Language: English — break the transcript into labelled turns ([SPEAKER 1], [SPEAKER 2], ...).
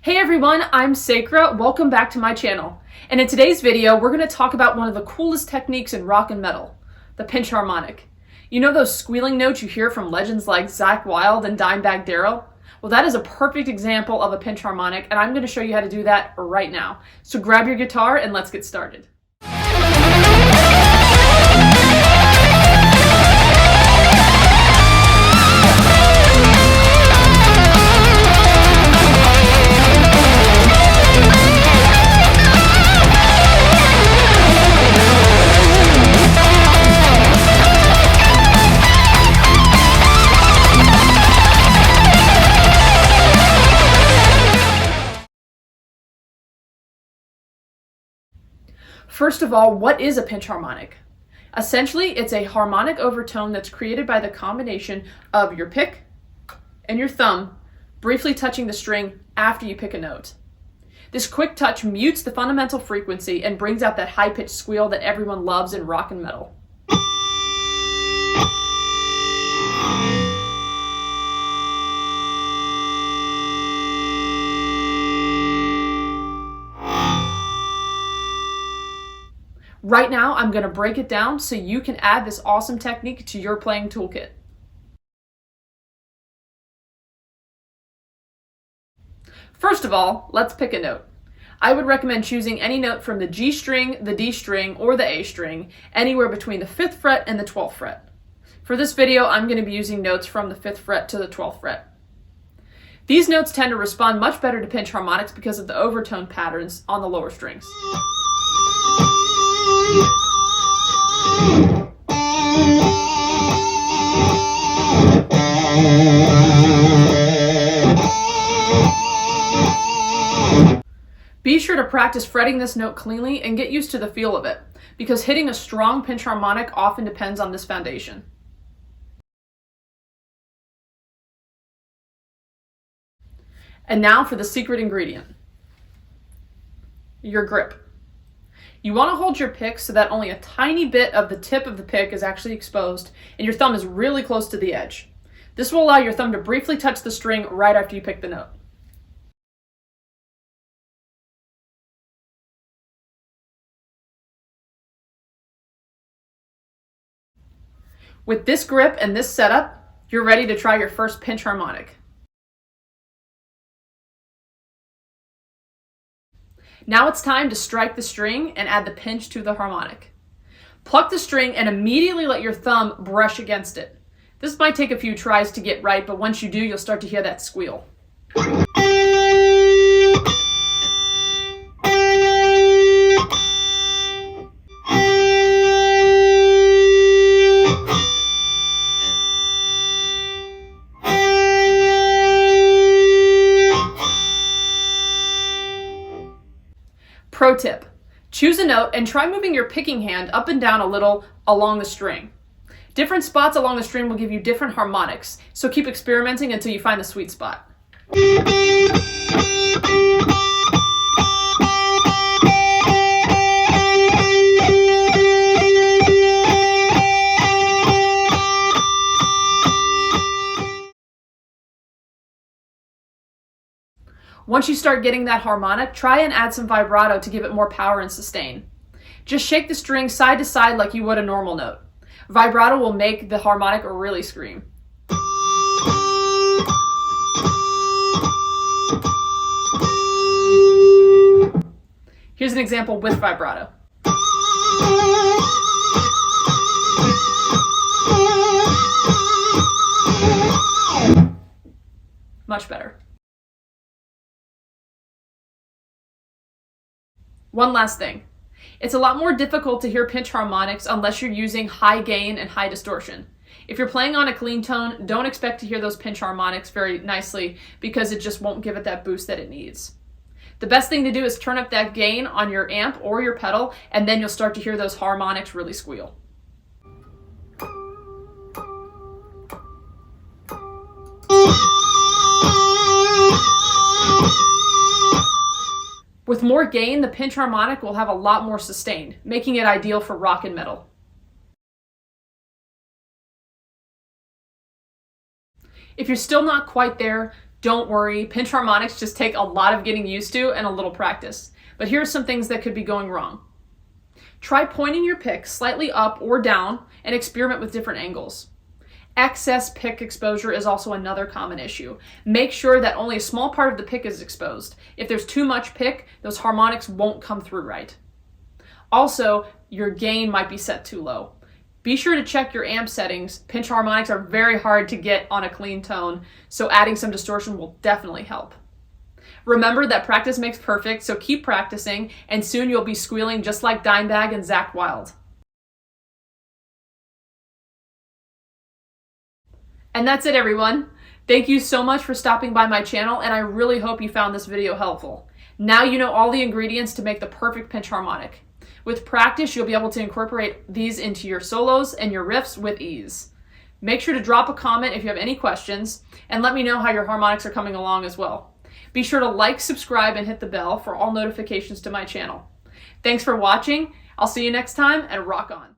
[SPEAKER 1] Hey everyone, I'm Sacra. Welcome back to my channel. And in today's video, we're going to talk about one of the coolest techniques in rock and metal, the pinch harmonic. You know those squealing notes you hear from legends like Zakk Wylde and Dimebag Darrell? Well, that is a perfect example of a pinch harmonic, and I'm going to show you how to do that right now. So grab your guitar and let's get started. First of all, what is a pinch harmonic? Essentially, it's a harmonic overtone that's created by the combination of your pick and your thumb briefly touching the string after you pick a note. This quick touch mutes the fundamental frequency and brings out that high-pitched squeal that everyone loves in rock and metal. Right now, I'm going to break it down so you can add this awesome technique to your playing toolkit. First of all, let's pick a note. I would recommend choosing any note from the G string, the D string, or the A string, anywhere between the 5th fret and the 12th fret. For this video, I'm going to be using notes from the 5th fret to the 12th fret. These notes tend to respond much better to pinch harmonics because of the overtone patterns on the lower strings. Be sure to practice fretting this note cleanly and get used to the feel of it, because hitting a strong pinch harmonic often depends on this foundation. And now for the secret ingredient, your grip. You want to hold your pick so that only a tiny bit of the tip of the pick is actually exposed and your thumb is really close to the edge. This will allow your thumb to briefly touch the string right after you pick the note. With this grip and this setup, you're ready to try your first pinch harmonic. Now it's time to strike the string and add the pinch to the harmonic. Pluck the string and immediately let your thumb brush against it. This might take a few tries to get right, but once you do, you'll start to hear that squeal. Pro tip, choose a note and try moving your picking hand up and down a little along the string. Different spots along the string will give you different harmonics, so keep experimenting until you find the sweet spot. Once you start getting that harmonic, try and add some vibrato to give it more power and sustain. Just shake the string side to side like you would a normal note. Vibrato will make the harmonic really scream. Here's an example with vibrato. Much better. One last thing. It's a lot more difficult to hear pinch harmonics unless you're using high gain and high distortion. If you're playing on a clean tone, don't expect to hear those pinch harmonics very nicely because it just won't give it that boost that it needs. The best thing to do is turn up that gain on your amp or your pedal, and then you'll start to hear those harmonics really squeal. With more gain, the pinch harmonic will have a lot more sustain, making it ideal for rock and metal. If you're still not quite there, Don't worry, pinch harmonics just take a lot of getting used to and a little practice. But here are some things that could be going wrong. Try pointing your pick slightly up or down and experiment with different angles. Excess pick exposure is also another common issue. Make sure that only a small part of the pick is exposed. If there's too much pick, those harmonics won't come through right. Also, your gain might be set too low. Be sure to check your amp settings. Pinch harmonics are very hard to get on a clean tone, so adding some distortion will definitely help. Remember that practice makes perfect, so keep practicing, and soon you'll be squealing just like Dimebag and Zakk Wylde. And that's it, everyone. Thank you so much for stopping by my channel, and I really hope you found this video helpful. Now you know all the ingredients to make the perfect pinch harmonic. With practice, you'll be able to incorporate these into your solos and your riffs with ease. Make sure to drop a comment if you have any questions, and let me know how your harmonics are coming along as well. Be sure to like, subscribe, and hit the bell for all notifications to my channel. Thanks for watching. I'll see you next time, and rock on.